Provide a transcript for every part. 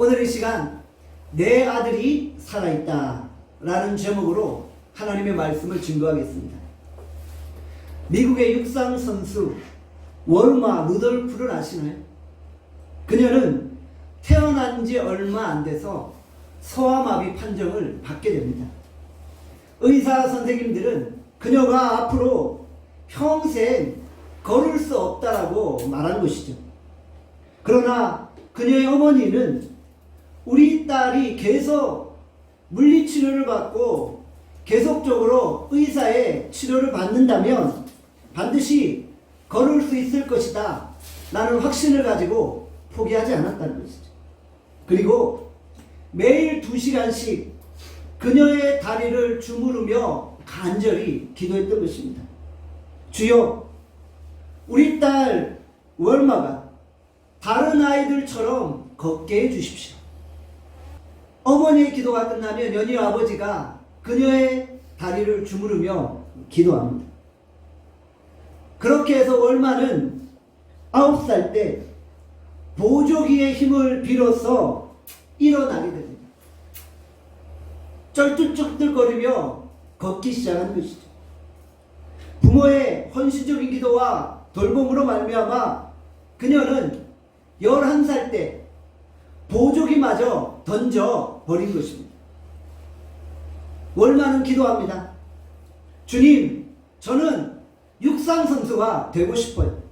오늘 이 시간 내 아들이 살아있다 라는 제목으로 하나님의 말씀을 증거하겠습니다. 미국의 육상 선수 월마 루돌프를 아시나요? 그녀는 태어난 지 얼마 안 돼서 소아마비 판정을 받게 됩니다. 의사 선생님들은 그녀가 앞으로 평생 걸을 수 없다라고 말한 것이죠. 그러나 그녀의 어머니는 우리 딸이 계속 물리치료를 받고 계속적으로 의사의 치료를 받는다면 반드시 걸을 수 있을 것이다 라는 확신을 가지고 포기하지 않았다는 것이죠. 그리고 매일 2시간씩 그녀의 다리를 주무르며 간절히 기도했던 것입니다. 주여, 우리 딸 월마가 다른 아이들처럼 걷게 해주십시오. 어머니의 기도가 끝나면 연희 아버지가 그녀의 다리를 주무르며 기도합니다. 그렇게 해서 월마는 9살 때 보조기의 힘을 빌어서 일어나게 됩니다. 쩔뚝쩔뚝거리며 걷기 시작한 것이죠. 부모의 헌신적인 기도와 돌봄으로 말미암아 그녀는 11살 때 보조기마저 던져버린 것입니다. 월마는 기도합니다. 주님, 저는 육상선수가 되고 싶어요.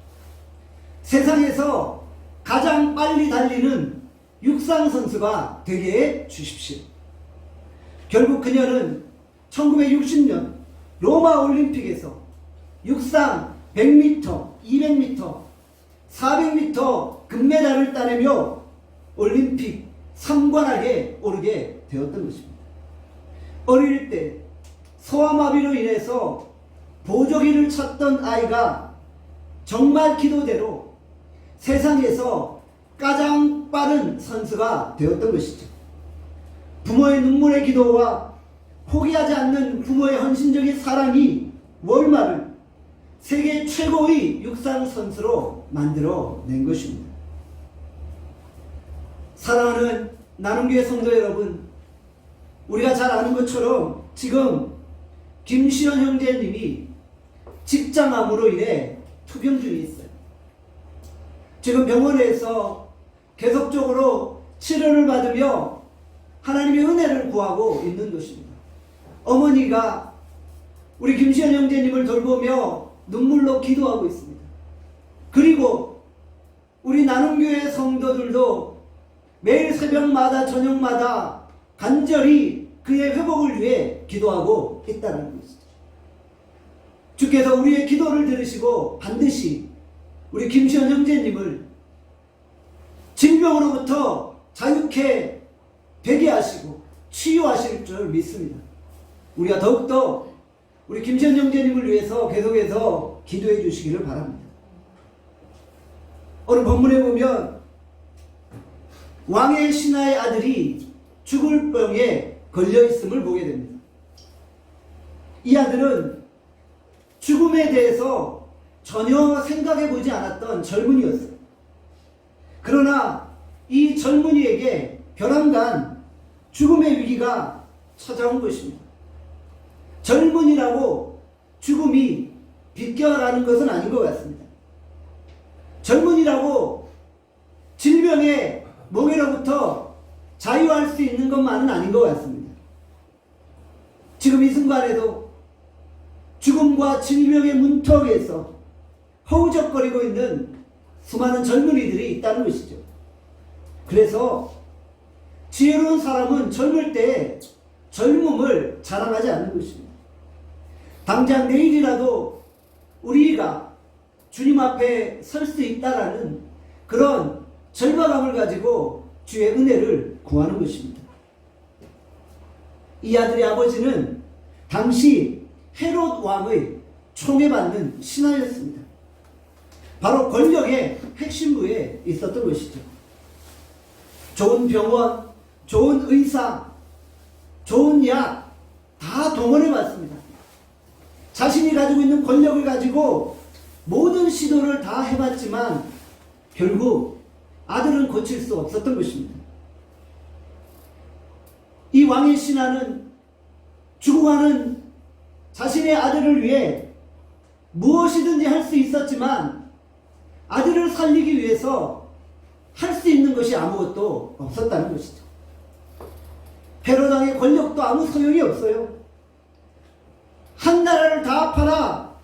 세상에서 가장 빨리 달리는 육상선수가 되게 해 주십시오. 결국 그녀는 1960년 로마 올림픽에서 육상 100m, 200m, 400m 금메달을 따내며 올림픽 3관왕에 오르게 되었던 것입니다. 어릴 때 소아마비로 인해서 보조기를 찾던 아이가 정말 기도대로 세상에서 가장 빠른 선수가 되었던 것이죠. 부모의 눈물의 기도와 포기하지 않는 부모의 헌신적인 사랑이 월마를 세계 최고의 육상 선수로 만들어낸 것입니다. 사랑하는 나눔교회 성도 여러분, 우리가 잘 아는 것처럼 지금 김시현 형제님이 직장암으로 인해 투병 중에 있어요. 지금 병원에서 계속적으로 치료를 받으며 하나님의 은혜를 구하고 있는 것입니다. 어머니가 우리 김시현 형제님을 돌보며 눈물로 기도하고 있습니다. 그리고 우리 나눔교회 성도들도 매일 새벽마다 저녁마다 간절히 그의 회복을 위해 기도하고 있다는 것이죠. 주께서 우리의 기도를 들으시고 반드시 우리 김시현 형제님을 질병으로부터 자유케 되게 하시고 치유하실 줄 믿습니다. 우리가 더욱더 우리 김시현 형제님을 위해서 계속해서 기도해 주시기를 바랍니다. 오늘 본문에 보면 왕의 신하의 아들이 죽을 병에 걸려있음을 보게 됩니다. 이 아들은 죽음에 대해서 전혀 생각해 보지 않았던 젊은이였어요. 그러나 이 젊은이에게 벼랑간 죽음의 위기가 찾아온 것입니다. 젊은이라고 죽음이 비껴가는 것은 아닌 것 같습니다. 젊은이라고 질병의 몽에로부터 자유할 수 있는 것만은 아닌 것 같습니다. 지금 이 순간에도 죽음과 질병의 문턱에서 허우적거리고 있는 수많은 젊은이들이 있다는 것이죠. 그래서 지혜로운 사람은 젊을 때 젊음을 자랑하지 않는 것입니다. 당장 내일이라도 우리가 주님 앞에 설 수 있다라는 그런 절박함을 가지고 주의 은혜를 구하는 것입니다. 이 아들의 아버지는 당시 헤롯 왕의 총애받는 신하였습니다. 바로 권력의 핵심부에 있었던 것이죠. 좋은 병원, 좋은 의사, 좋은 약 다 동원해 봤습니다. 자신이 가지고 있는 권력을 가지고 모든 시도를 다 해봤지만 결국 아들은 고칠 수 없었던 것입니다. 이 왕의 신하는 죽어가는 자신의 아들을 위해 무엇이든지 할 수 있었지만 아들을 살리기 위해서 할 수 있는 것이 아무것도 없었다는 것이죠. 헤롯 왕의 권력도 아무 소용이 없어요. 한 나라를 다 팔아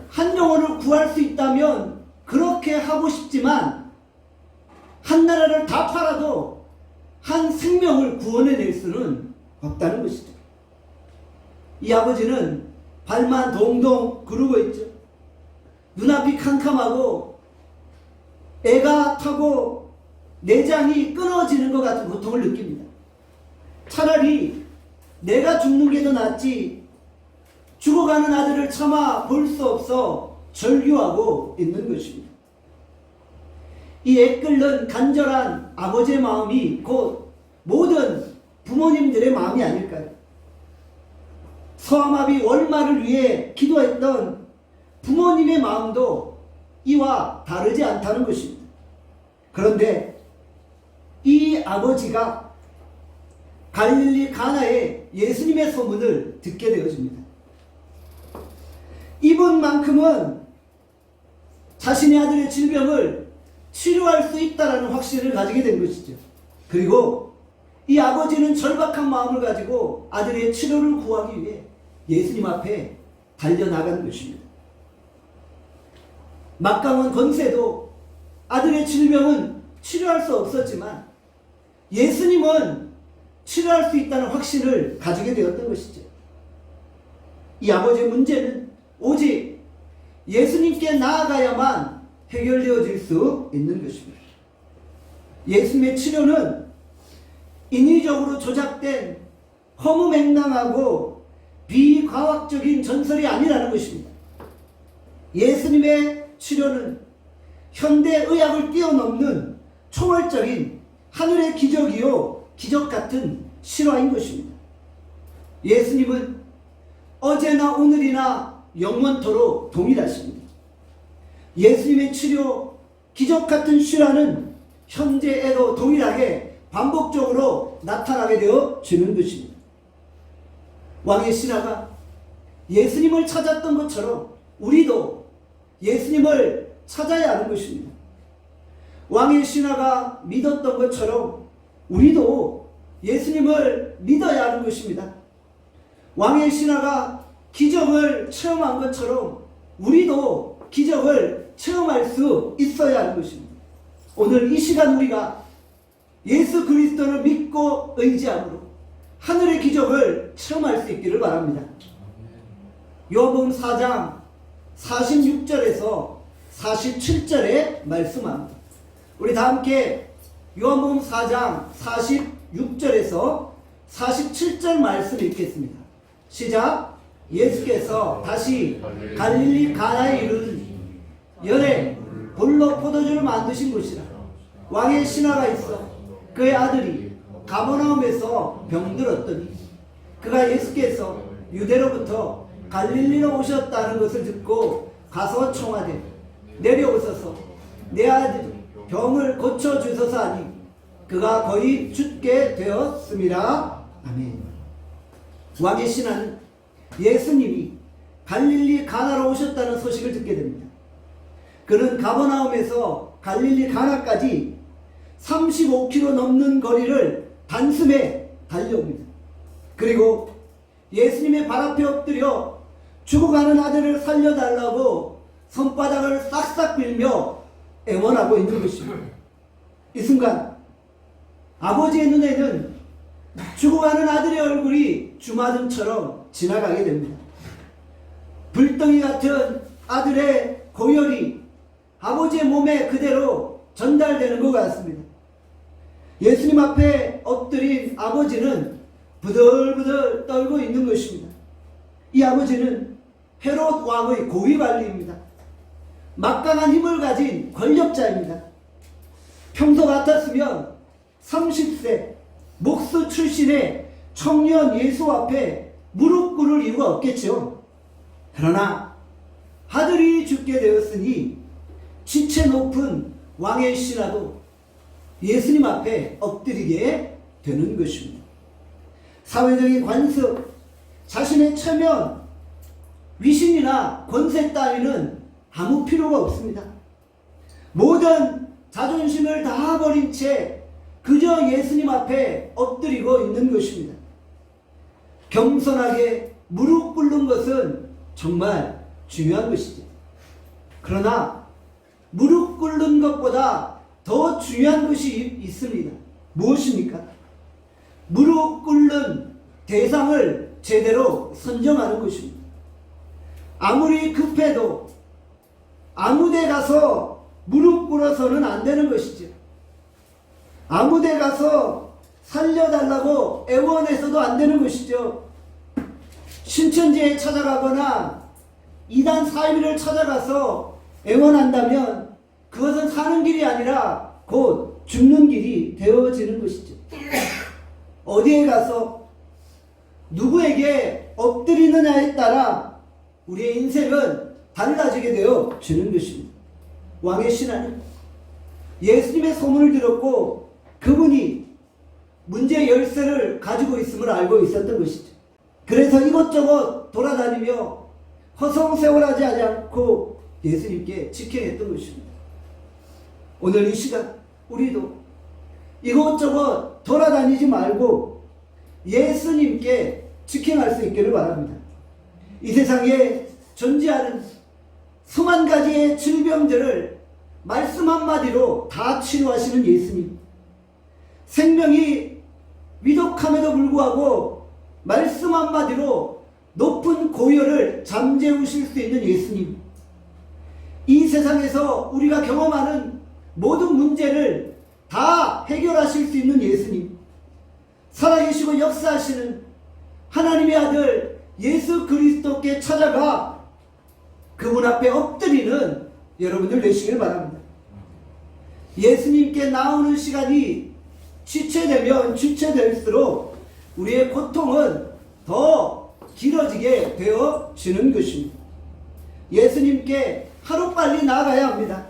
한 영혼을 구할 수 있다면 그렇게 하고 싶지만 한 나라를 다 팔아도 한 생명을 구원해낼 수는 없다는 것이죠. 이 아버지는 발만 동동 구르고 있죠. 눈앞이 캄캄하고 애가 타고 내장이 끊어지는 것 같은 고통을 느낍니다. 차라리 내가 죽는 게 더 낫지 죽어가는 아들을 차마 볼 수 없어 절규하고 있는 것입니다. 이 애끓는 간절한 아버지의 마음이 곧 모든 부모님들의 마음이 아닐까요? 서아마비 월말을 위해 기도했던 부모님의 마음도 이와 다르지 않다는 것입니다. 그런데 이 아버지가 갈릴리 가나에 예수님의 소문을 듣게 되어집니다. 이분만큼은 자신의 아들의 질병을 치료할 수 있다는 확신을 가지게 된 것이죠. 그리고 이 아버지는 절박한 마음을 가지고 아들의 치료를 구하기 위해 예수님 앞에 달려나간 것입니다. 막강한 권세도 아들의 질병은 치료할 수 없었지만 예수님은 치료할 수 있다는 확신을 가지게 되었던 것이죠. 이 아버지의 문제는 오직 예수님께 나아가야만 해결되어질 수 있는 것입니다. 예수님의 치료는 인위적으로 조작된 허무맹랑하고 비과학적인 전설이 아니라는 것입니다. 예수님의 치료는 현대의학을 뛰어넘는 초월적인 하늘의 기적이요 기적 같은 실화인 것입니다. 예수님은 어제나 오늘이나 영원토록 동일하십니다. 예수님의 치료 기적 같은 실화는 현재에도 동일하게 반복적으로 나타나게 되어지는 것입니다. 왕의 신하가 예수님을 찾았던 것처럼 우리도 예수님을 찾아야 하는 것입니다. 왕의 신하가 믿었던 것처럼 우리도 예수님을 믿어야 하는 것입니다. 왕의 신하가 기적을 체험한 것처럼 우리도 기적을 체험할 수 있어야 하는 것입니다. 오늘 이 시간 우리가 예수 그리스도를 믿고 의지함으로 하늘의 기적을 체험할 수 있기를 바랍니다. 요한복음 4장 46절에서 47절에 말씀합니다. 우리 다 함께 요한복음 4장 46절에서 47절 말씀 읽겠습니다. 시작. 예수께서 다시 갈릴리 가나에 이르니 열에 볼로 포도주를 만드신 곳이라. 왕의 신하가 있어 그의 아들이 가버나움에서 병들었더니 그가 예수께서 유대로부터 갈릴리로 오셨다는 것을 듣고 가서 청하되 내려오소서 내 아들이 병을 고쳐주소서 하니 그가 거의 죽게 되었습니다. 아멘. 왕의 신하는 예수님이 갈릴리 가나로 오셨다는 소식을 듣게 됩니다. 그는 가버나움에서 갈릴리 가나까지 35km 넘는 거리를 단숨에 달려옵니다. 그리고 예수님의 발 앞에 엎드려 죽어가는 아들을 살려달라고 손바닥을 싹싹 빌며 애원하고 있는 것입니다. 이 순간 아버지의 눈에는 죽어가는 아들의 얼굴이 주마등처럼 지나가게 됩니다. 불덩이 같은 아들의 고열이 아버지의 몸에 그대로 전달되는 것 같습니다. 예수님 앞에 엎드린 아버지는 부들부들 떨고 있는 것입니다. 이 아버지는 헤롯 왕의 고위 관리입니다. 막강한 힘을 가진 권력자입니다. 평소 같았으면 30세 목수 출신의 청년 예수 앞에 무릎 꿇을 이유가 없겠죠. 그러나 아들이 죽게 되었으니 지체 높은 왕의 신하도 예수님 앞에 엎드리게 되는 것입니다. 사회적인 관습, 자신의 체면, 위신이나 권세 따위는 아무 필요가 없습니다. 모든 자존심을 다 버린 채 그저 예수님 앞에 엎드리고 있는 것입니다. 겸손하게 무릎 꿇는 것은 정말 중요한 것이죠. 그러나 무릎 꿇는 것보다 더 중요한 것이 있습니다. 무엇입니까? 무릎 꿇는 대상을 제대로 선정하는 것입니다. 아무리 급해도 아무 데 가서 무릎 꿇어서는 안 되는 것이죠. 아무 데 가서 살려달라고 애원해서도 안 되는 것이죠. 신천지에 찾아가거나 이단 사이비를 찾아가서 애원한다면 그것은 사는 길이 아니라 곧 죽는 길이 되어지는 것이죠. 어디에 가서 누구에게 엎드리느냐에 따라 우리의 인생은 달라지게 되어지는 것입니다. 왕의 신하는 예수님의 소문을 들었고 그분이 문제의 열쇠를 가지고 있음을 알고 있었던 것이죠. 그래서 이것저것 돌아다니며 허송세월하지 않고 예수님께 직행했던 것입니다. 오늘 이 시간 우리도 이것저것 돌아다니지 말고 예수님께 직행할 수 있기를 바랍니다. 이 세상에 존재하는 수만 가지의 질병들을 말씀 한마디로 다 치료하시는 예수님, 생명이 위독함에도 불구하고 말씀 한마디로 높은 고열을 잠재우실 수 있는 예수님, 이 세상에서 우리가 경험하는 모든 문제를 다 해결하실 수 있는 예수님, 살아계시고 역사하시는 하나님의 아들 예수 그리스도께 찾아가 그분 앞에 엎드리는 여러분들 되시길 바랍니다. 예수님께 나오는 시간이 지체되면 지체될수록 우리의 고통은 더 길어지게 되어지는 것입니다. 예수님께 하루빨리 나아가야 합니다.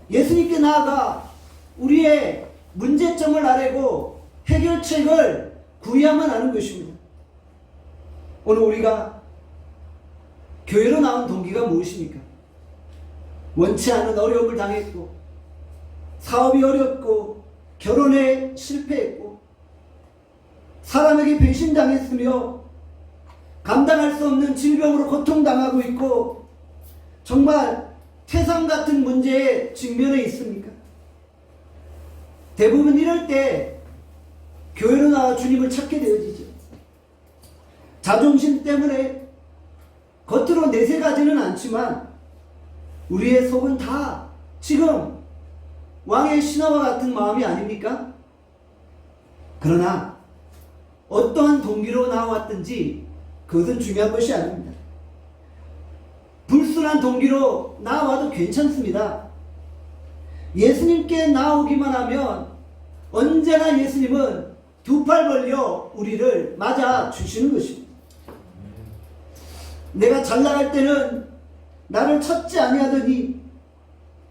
예수님께 나아가 우리의 문제점을 아뢰고 해결책을 구해야만 하는 것입니다. 오늘 우리가 교회로 나온 동기가 무엇입니까? 원치 않은 어려움을 당했고, 사업이 어렵고, 결혼에 실패했고, 사람에게 배신당했으며 감당할 수 없는 질병으로 고통당하고 있고 정말 태산 같은 문제에 직면해 있습니까? 대부분 이럴 때 교회로 나와 주님을 찾게 되어지죠. 자존심 때문에 겉으로 내세가지는 않지만 우리의 속은 다 지금 왕의 신하와 같은 마음이 아닙니까? 그러나 어떠한 동기로 나왔든지 그것은 중요한 것이 아닙니다. 불순한 동기로 나와도 괜찮습니다. 예수님께 나오기만 하면 언제나 예수님은 두 팔 벌려 우리를 맞아 주시는 것입니다. 내가 잘 나갈 때는 나를 찾지 아니하더니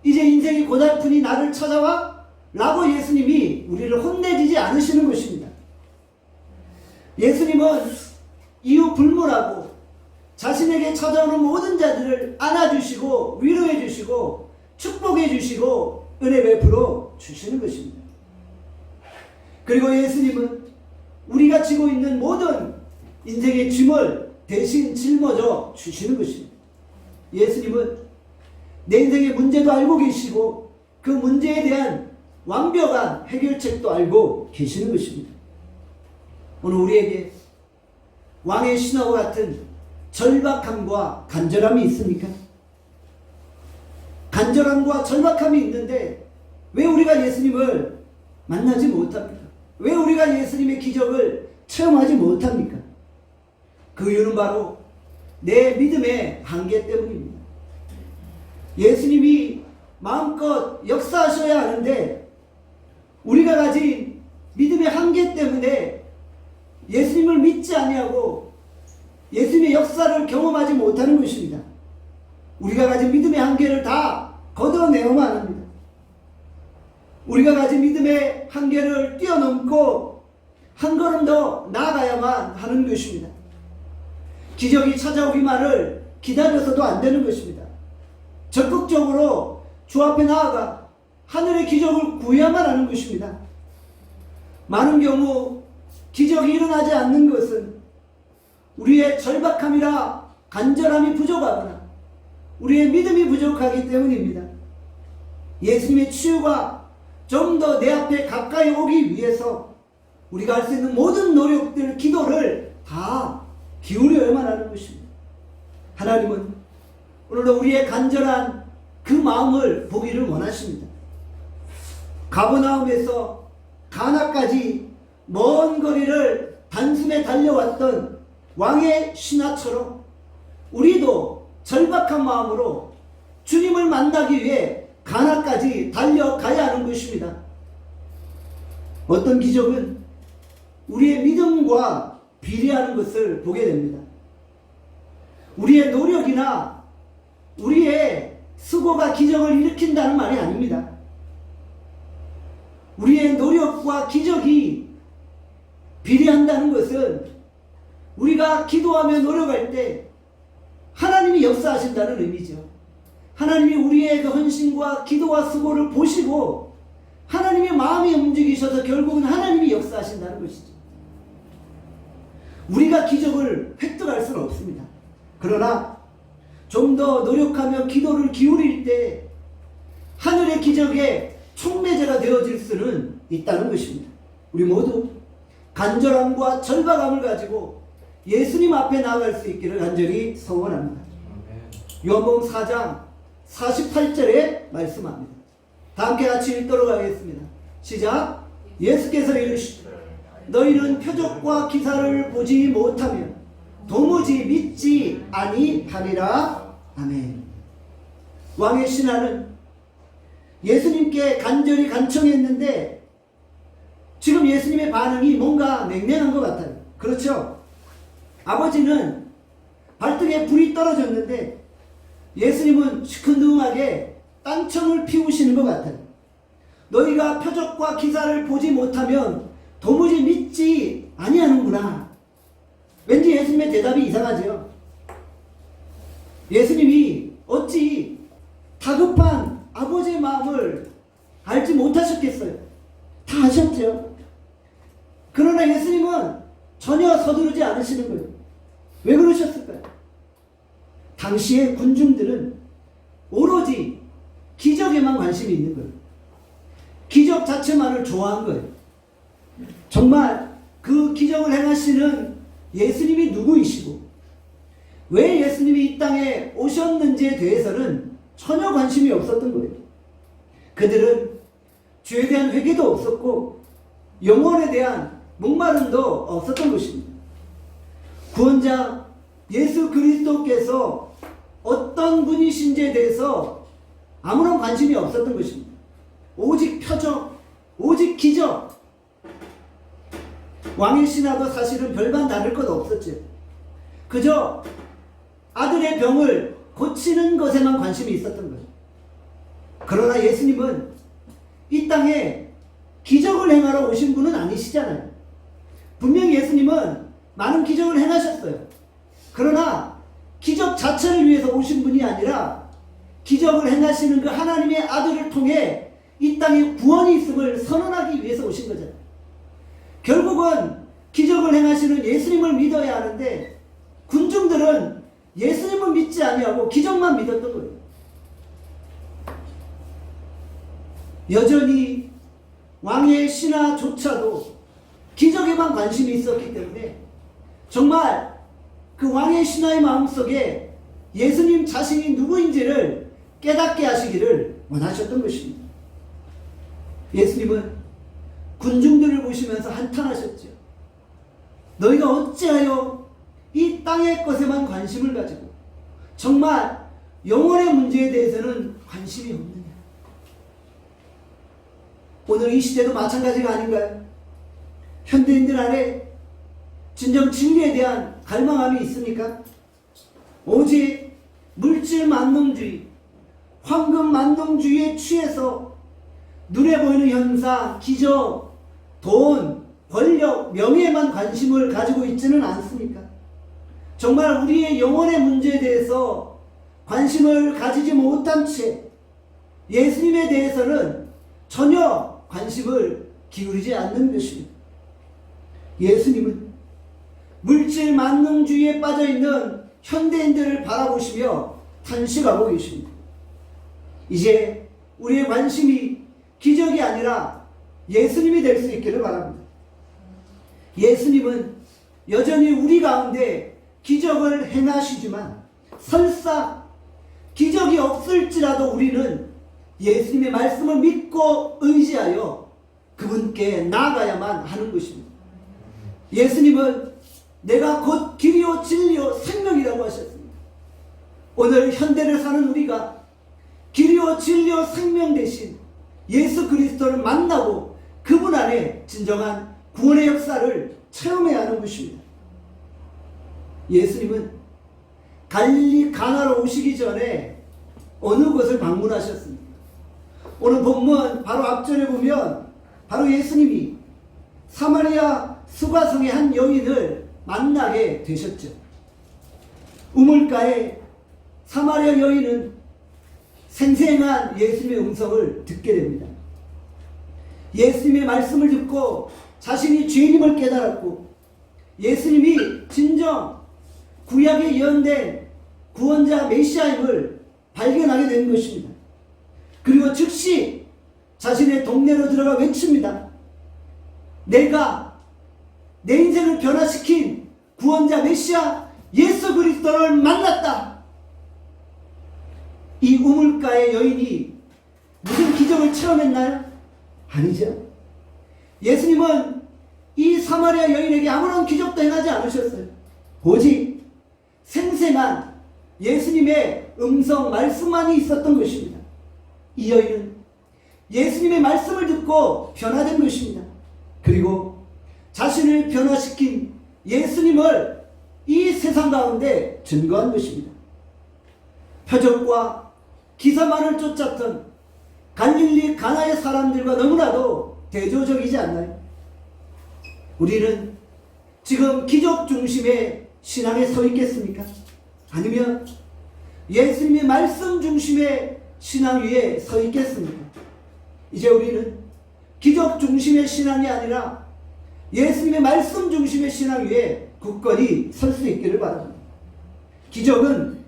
이제 인생이 고달프니 나를 찾아와? 라고 예수님이 우리를 혼내주지 않으시는 것입니다. 예수님은 이유 불문하고 자신에게 찾아오는 모든 자들을 안아주시고 위로해 주시고 축복해 주시고 은혜 베풀어 주시는 것입니다. 그리고 예수님은 우리가 지고 있는 모든 인생의 짐을 대신 짊어져 주시는 것입니다. 예수님은 내 인생의 문제도 알고 계시고 그 문제에 대한 완벽한 해결책도 알고 계시는 것입니다. 오늘 우리에게 왕의 신하와 같은 절박함과 간절함이 있습니까? 간절함과 절박함이 있는데 왜 우리가 예수님을 만나지 못합니까? 왜 우리가 예수님의 기적을 체험하지 못합니까? 그 이유는 바로 내 믿음의 한계 때문입니다. 예수님이 마음껏 역사하셔야 하는데 우리가 가진 믿음의 한계 때문에 예수님을 믿지 아니하고 예수님의 역사를 경험하지 못하는 것입니다. 우리가 가진 믿음의 한계를 다 걷어내어만 합니다. 우리가 가진 믿음의 한계를 뛰어넘고 한 걸음 더 나아가야만 하는 것입니다. 기적이 찾아오기만을 기다려서도 안 되는 것입니다. 적극적으로 주 앞에 나아가 하늘의 기적을 구해야만 하는 것입니다. 많은 경우 기적이 일어나지 않는 것은 우리의 절박함이라 간절함이 부족하거나 우리의 믿음이 부족하기 때문입니다. 예수님의 치유가 좀 더 내 앞에 가까이 오기 위해서 우리가 할 수 있는 모든 노력들, 기도를 다 기울여야만 하는 것입니다. 하나님은 오늘도 우리의 간절한 그 마음을 보기를 원하십니다. 가버나움에서 가나까지 먼 거리를 단숨에 달려왔던 왕의 신하처럼 우리도 절박한 마음으로 주님을 만나기 위해 가나까지 달려가야 하는 것입니다. 어떤 기적은 우리의 믿음과 비례하는 것을 보게 됩니다. 우리의 노력이나 우리의 수고가 기적을 일으킨다는 말이 아닙니다. 우리의 노력과 기적이 비례한다는 것은 우리가 기도하며 노력할 때 하나님이 역사하신다는 의미죠. 하나님이 우리의 그 헌신과 기도와 수고를 보시고 하나님의 마음이 움직이셔서 결국은 하나님이 역사하신다는 것이죠. 우리가 기적을 획득할 수는 없습니다. 그러나 좀 더 노력하며 기도를 기울일 때 하늘의 기적에 촉매제가 되어질 수는 있다는 것입니다. 우리 모두 간절함과 절박함을 가지고 예수님 앞에 나아갈 수 있기를 간절히 소원합니다. 요한복음 4장 48절에 말씀합니다. 다 함께 같이 읽도록 하겠습니다. 시작. 예수께서 이르시되 너희는 표적과 기사를 보지 못하면 도무지 믿지 아니하리라. 아멘. 왕의 신하는 예수님께 간절히 간청했는데 지금 예수님의 반응이 뭔가 냉랭한 것 같아요. 그렇죠? 아버지는 발등에 불이 떨어졌는데 예수님은 시큰둥하게 딴청을 피우시는 것 같아요. 너희가 표적과 기사를 보지 못하면 도무지 믿지 아니하는구나. 왠지 예수님의 대답이 이상하죠. 예수님이 어찌 다급한 아버지의 마음을 알지 못하셨겠어요? 다 아셨죠. 그러나 예수님은 전혀 서두르지 않으시는 거예요. 왜 그러셨을까요? 당시의 군중들은 오로지 기적에만 관심이 있는 거예요. 기적 자체만을 좋아한 거예요. 정말 그 기적을 행하시는 예수님이 누구이시고 왜 예수님이 이 땅에 오셨는지에 대해서는 전혀 관심이 없었던 거예요. 그들은 죄에 대한 회개도 없었고 영혼에 대한 목마름도 없었던 것입니다. 구원자 예수 그리스도께서 어떤 분이신지에 대해서 아무런 관심이 없었던 것입니다. 오직 표적, 오직 기적. 왕의 신하도 사실은 별반 다를 것 없었죠. 그저 아들의 병을 고치는 것에만 관심이 있었던 거예요. 그러나 예수님은 이 땅에 기적을 행하러 오신 분은 아니시잖아요. 분명히 예수님은 많은 기적을 행하셨어요. 그러나 기적 자체를 위해서 오신 분이 아니라 기적을 행하시는 그 하나님의 아들을 통해 이 땅에 구원이 있음을 선언하기 위해서 오신 거잖아요. 결국은 기적을 행하시는 예수님을 믿어야 하는데 군중들은 예수님을 믿지 아니하고 기적만 믿었던 거예요. 여전히 왕의 신하조차도 기적에만 관심이 있었기 때문에 정말 그 왕의 신하의 마음속에 예수님 자신이 누구인지를 깨닫게 하시기를 원하셨던 것입니다. 예수님은 군중들을 보시면서 한탄하셨죠. 너희가 어찌하여 이 땅의 것에만 관심을 가지고 정말 영혼의 문제에 대해서는 관심이 없느냐. 오늘 이 시대도 마찬가지가 아닌가요? 현대인들 안에 진정 진리에 대한 갈망함이 있습니까? 오직 물질 만능주의, 황금 만능주의에 취해서 눈에 보이는 현상, 기적, 돈, 권력, 명예만 관심을 가지고 있지는 않습니까? 정말 우리의 영혼의 문제에 대해서 관심을 가지지 못한 채 예수님에 대해서는 전혀 관심을 기울이지 않는 것입니다. 예수님은 물질 만능주의에 빠져있는 현대인들을 바라보시며 탄식하고 계십니다. 이제 우리의 관심이 기적이 아니라 예수님이 될 수 있기를 바랍니다. 예수님은 여전히 우리 가운데 기적을 행하시지만 설사 기적이 없을지라도 우리는 예수님의 말씀을 믿고 의지하여 그분께 나아가야만 하는 것입니다. 예수님은 내가 곧 길이요 진리요 생명이라고 하셨습니다. 오늘 현대를 사는 우리가 길이요 진리요 생명 대신 예수 그리스도를 만나고 그분 안에 진정한 구원의 역사를 체험해야 하는 것입니다. 예수님은 갈릴리 가나로 오시기 전에 어느 곳을 방문하셨습니까? 오늘 본문 바로 앞절에 보면 바로 예수님이 사마리아 수가성의 한 여인을 만나게 되셨죠. 우물가에 사마리아 여인은 생생한 예수님의 음성을 듣게 됩니다. 예수님의 말씀을 듣고 자신이 죄인임을 깨달았고 예수님이 진정 구약에 예언된 구원자 메시아임을 발견하게 된 것입니다. 그리고 즉시 자신의 동네로 들어가 외칩니다. 내가 내 인생을 변화시킨 구원자 메시아 예수 그리스도를 만났다. 이 우물가의 여인이 무슨 기적을 체험했나요? 아니죠. 예수님은 이 사마리아 여인에게 아무런 기적도 행하지 않으셨어요. 오직 생생한 예수님의 음성 말씀만이 있었던 것입니다. 이 여인은 예수님의 말씀을 듣고 변화된 것입니다. 그리고 자신을 변화시킨 예수님을 이 세상 가운데 증거한 것입니다. 표적과 기사만을 쫓았던 갈릴리 가나의 사람들과 너무나도 대조적이지 않나요? 우리는 지금 기적 중심의 신앙에 서 있겠습니까? 아니면 예수님의 말씀 중심의 신앙 위에 서 있겠습니까? 이제 우리는 기적 중심의 신앙이 아니라 예수님의 말씀 중심의 신앙 위에 굳건히 설 수 있기를 바랍니다. 기적은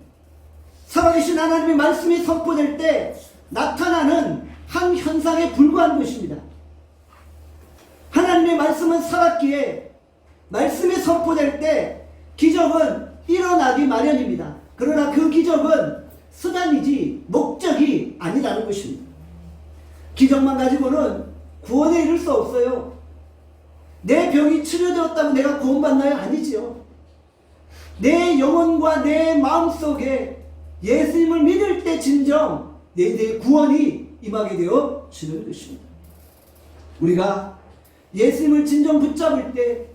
살아계신 하나님의 말씀이 선포될 때 나타나는 한 현상에 불과한 것입니다. 하나님의 말씀은 살았기에 말씀이 선포될 때 기적은 일어나기 마련입니다. 그러나 그 기적은 수단이지 목적이 아니라는 것입니다. 기적만 가지고는 구원에 이를 수 없어요. 내 병이 치료되었다고 내가 구원받나요? 아니지요. 내 영혼과 내 마음속에 예수님을 믿을 때 진정 내 구원이 임하게 되어지는 것입니다. 우리가 예수님을 진정 붙잡을 때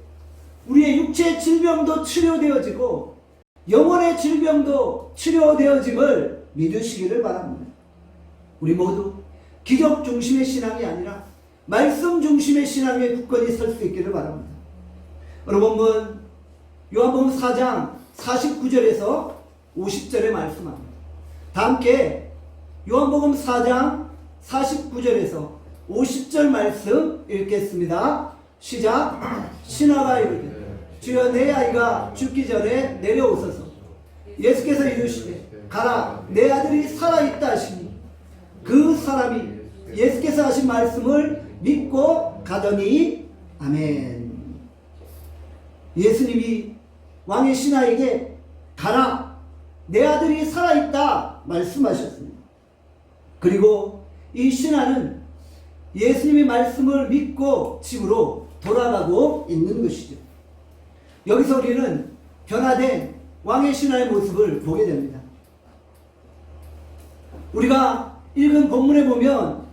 우리의 육체의 질병도 치료되어지고 영혼의 질병도 치료되어짐을 믿으시기를 바랍니다. 우리 모두 기적 중심의 신앙이 아니라 말씀 중심의 신앙에 굳건히 설 수 있기를 바랍니다. 오늘 본문 요한복음 4장 49절에서 50절에 말씀합니다. 다 함께 요한복음 4장 49절에서 50절 말씀 읽겠습니다. 시작. 신하가 이르되 주여 내 아이가 죽기 전에 내려오소서. 예수께서 이르시되 가라 내 아들이 살아있다 하시니 그 사람이 예수께서 하신 말씀을 믿고 가더니 아멘. 예수님이 왕의 신하에게 가라 내 아들이 살아있다 말씀하셨습니다. 그리고 이 신하는 예수님의 말씀을 믿고 집으로 돌아가고 있는 것이죠. 여기서 우리는 변화된 왕의 신하의 모습을 보게 됩니다. 우리가 읽은 본문에 보면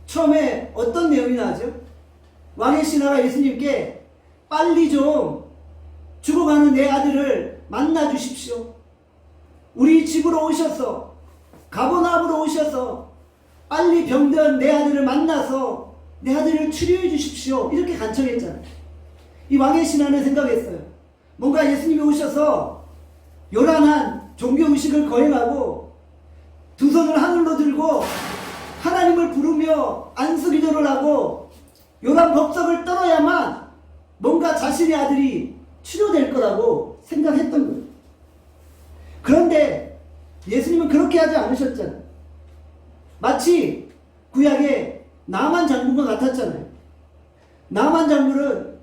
처음에 어떤 내용이 나오죠? 왕의 신하가 예수님께 빨리 좀 죽어가는 내 아들을 만나 주십시오. 우리 집으로 오셔서 가버나움으로 오셔서 빨리 병든 내 아들을 만나서 내 아들을 치료해 주십시오. 이렇게 간청했잖아요. 이 왕의 신앙을 생각했어요. 뭔가 예수님이 오셔서 요란한 종교의식을 거행하고 두 손을 하늘로 들고 하나님을 부르며 안수기도를 하고 요란 법석을 떨어야만 뭔가 자신의 아들이 치료될 거라고 생각했던 거예요. 그런데 예수님은 그렇게 하지 않으셨잖아요. 마치 구약의 나만 장군과 같았잖아요. 나만 장군은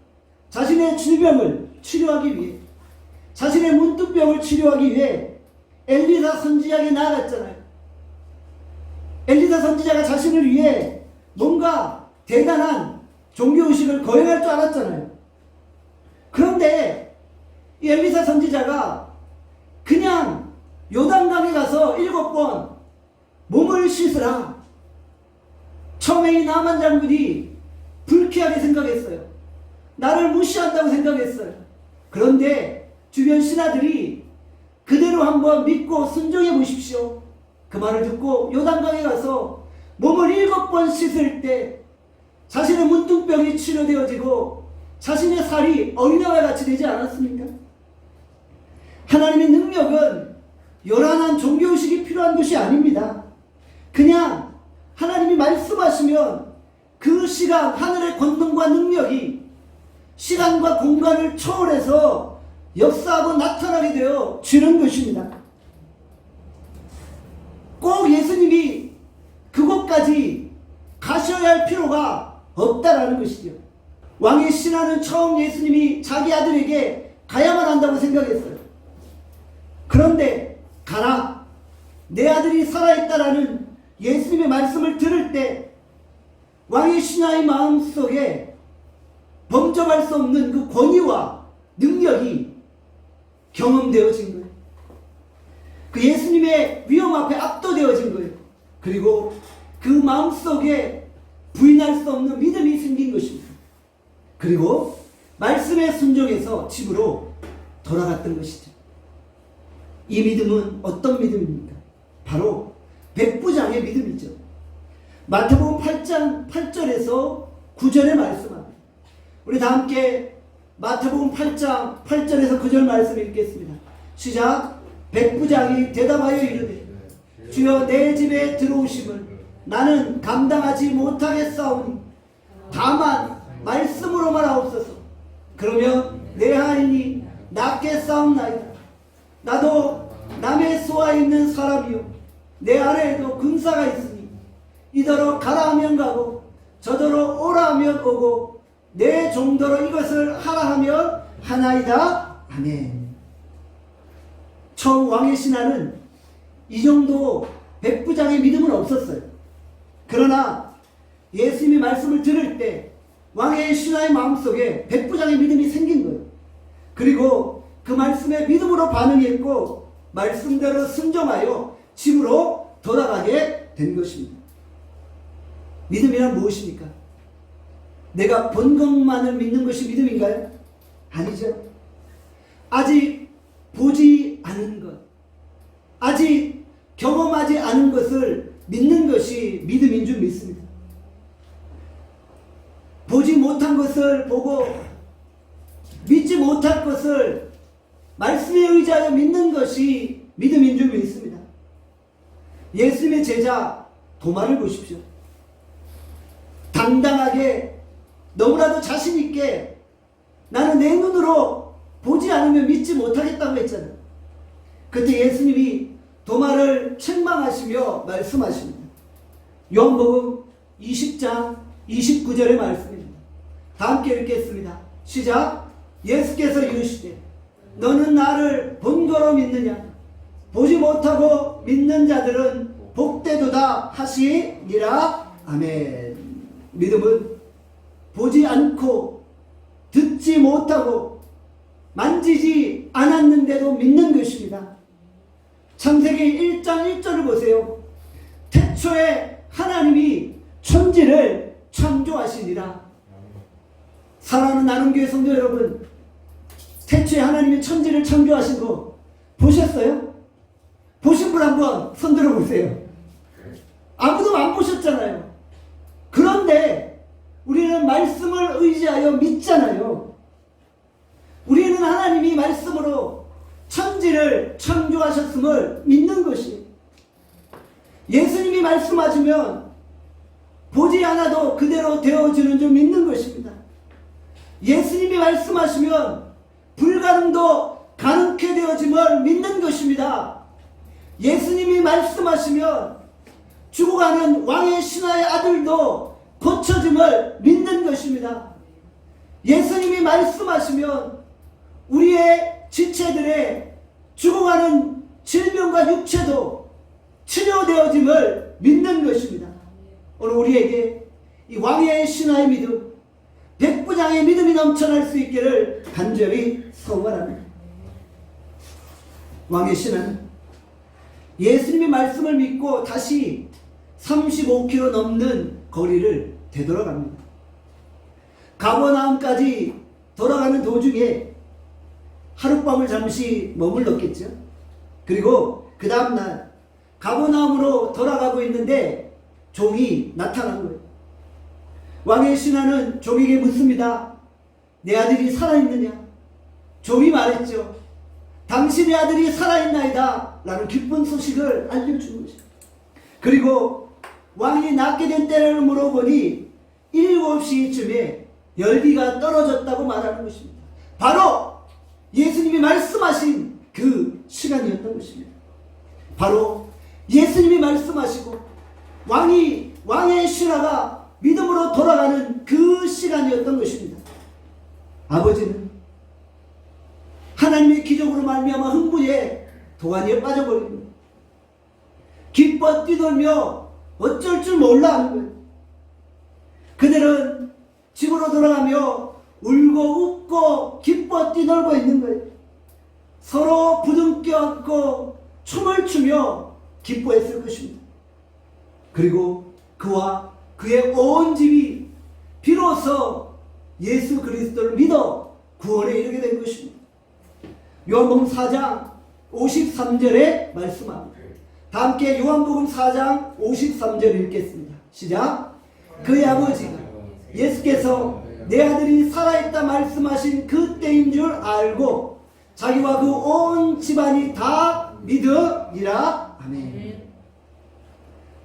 자신의 질병을 치료하기 위해, 자신의 문둥병을 치료하기 위해 엘리사 선지자에게 나아갔잖아요. 엘리사 선지자가 자신을 위해 뭔가 대단한 종교의식을 거행할 줄 알았잖아요. 그런데 이 엘리사 선지자가 그냥 요단강에 가서 7번 몸을 씻으라. 처음에 이 나만 장군이 불쾌하게 생각했어요. 나를 무시한다고 생각했어요. 그런데 주변 신하들이 그대로 한번 믿고 순종해 보십시오. 그 말을 듣고 요단강에 가서 몸을 7번 씻을 때 자신의 문둥병이 치료되어지고 자신의 살이 어린아이와 같이 되지 않았습니까? 하나님의 능력은 요란한 종교의식이 필요한 것이 아닙니다. 그냥 하나님이 말씀하시면 그 시간 하늘의 권능과 능력이 시간과 공간을 초월해서 역사하고 나타나게 되어 주는 것입니다. 꼭 예수님이 그곳까지 가셔야 할 필요가 없다라는 것이죠. 왕의 신하는 처음 예수님이 자기 아들에게 가야만 한다고 생각했어요. 그런데 가라, 내 아들이 살아있다라는 예수님의 말씀을 들을 때 왕의 신하의 마음속에 범접할 수 없는 그 권위와 능력이 경험되어진 거예요. 그 예수님의 위험 앞에 압도되어진 거예요. 그리고 그 마음속에 부인할 수 없는 믿음이 생긴 것입니다. 그리고 말씀에 순종해서 집으로 돌아갔던 것이죠. 이 믿음은 어떤 믿음입니까? 바로 백부장의 믿음이죠. 마태복음 8장 8절에서 9절의 말씀합니다. 우리 다 함께 마태복음 8장 8절에서 9절 말씀 읽겠습니다. 시작. 백부장이 대답하여 이르되 주여 내 집에 들어오심을 나는 감당하지 못하겠사오니 다만 말씀으로만 하옵소서. 그러면 내 하인이 낫게 싸움나이다. 나도 남의 소아에 있는 사람이요 내 아래에도 군사가 있으니 이더러 가라 하면 가고 저더러 오라 하면 오고 내 종더러 이것을 하라 하면 하나이다. 아멘. 처음 왕의 신하는 이 정도 백부장의 믿음은 없었어요. 그러나 예수님이 말씀을 들을 때 왕의 신하의 마음속에 백부장의 믿음이 생긴 거예요. 그리고 그 말씀에 믿음으로 반응했고 말씀대로 순종하여 집으로 돌아가게 된 것입니다. 믿음이란 무엇입니까? 내가 본 것만을 믿는 것이 믿음인가요? 아니죠. 아직 보지 않은 것, 아직 경험하지 않은 것을 믿는 것이 믿음인 줄 믿습니다. 보지 못한 것을 보고 믿지 못할 것을 말씀에 의지하여 믿는 것이 믿음인 줄 믿습니다. 예수님의 제자 도마를 보십시오. 당당하게 너무나도 자신 있게 나는 내 눈으로 보지 않으면 믿지 못하겠다고 했잖아요. 그때 예수님이 도마를 책망하시며 말씀하십니다. 요한복음 20장 29절의 말씀입니다. 다 함께 읽겠습니다. 시작. 예수께서 이르시되 너는 나를 본거로 믿느냐? 보지 못하고 믿는 자들은 복되도다 하시니라. 아멘. 믿음은 보지 않고 듣지 못하고 만지지 않았는데도 믿는 것입니다. 창세기 1장 1절을 보세요. 태초에 하나님이 천지를 창조하시니라. 사랑하는 나눔교회 성도 여러분, 태초에 하나님이 천지를 창조하신 거 보셨어요? 보신 분 한번 손 들어보세요. 아무도 안 보셨잖아요. 그런데 우리는 말씀을 의지하여 믿잖아요. 우리는 하나님이 말씀으로 천지를 창조하셨음을 믿는 것이에요. 예수님이 말씀하시면 보지 않아도 그대로 되어지는 줄 믿는 것입니다. 예수님이 말씀하시면 불가능도 가능케 되어짐을 믿는 것입니다. 예수님이 말씀하시면 죽어가는 왕의 신하의 아들도 고쳐짐을 믿는 것입니다. 예수님이 말씀하시면 우리의 지체들의 죽어가는 질병과 육체도 치료되어짐을 믿는 것입니다. 오늘 우리에게 이 왕의 신하의 믿음, 백부장의 믿음이 넘쳐날 수 있기를 간절히 소원합니다. 왕의 신하는 예수님의 말씀을 믿고 다시 35km 넘는 거리를 되돌아갑니다. 가버나움까지 돌아가는 도중에 하룻밤을 잠시 머물렀겠죠. 그리고 그 다음날 가버나움으로 돌아가고 있는데 종이 나타난 거예요. 왕의 신하는 종에게 묻습니다. 내 아들이 살아있느냐? 종이 말했죠. 당신의 아들이 살아있나이다 라는 기쁜 소식을 알려준 것이죠. 그리고 왕이 낳게 된 때를 물어보니 7시쯤에 열기가 떨어졌다고 말하는 것입니다. 바로 예수님이 말씀하신 그 시간이었던 것입니다. 바로 예수님이 말씀하시고 왕의 신하가 믿음으로 돌아가는 그 시간이었던 것입니다. 아버지는 하나님의 기적으로 말미암아 흥분에 도가니에 빠져버립니다. 기뻐 뛰놀며 어쩔 줄 몰라 하는 거예요. 그들은 집으로 돌아가며 울고 웃고 기뻐 뛰놀고 있는 거예요. 서로 부둥켜 안고 춤을 추며 기뻐했을 것입니다. 그리고 그와 그의 온 집이 비로소 예수 그리스도를 믿어 구원에 이르게 된 것입니다. 요한복음 4장 53절에 말씀합니다. 다 함께 요한복음 4장 53절 읽겠습니다. 시작. 그의 아버지가 예수께서 내 아들이 살아있다 말씀하신 그 때인 줄 알고 자기와 그 온 집안이 다 믿으리라. 아멘.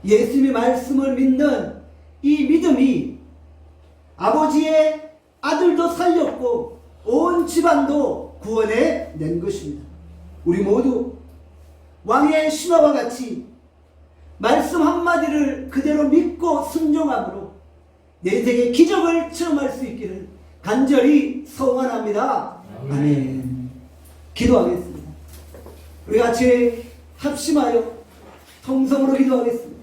예수님의 말씀을 믿는 이 믿음이 아버지의 아들도 살렸고 온 집안도 구원해 낸 것입니다. 우리 모두 왕의 신하와 같이 말씀 한마디를 그대로 믿고 순종함으로 내 인생의 기적을 체험할 수 있기를 간절히 소원합니다. 아멘. 기도하겠습니다. 우리 같이 합심하여 통성으로 기도하겠습니다.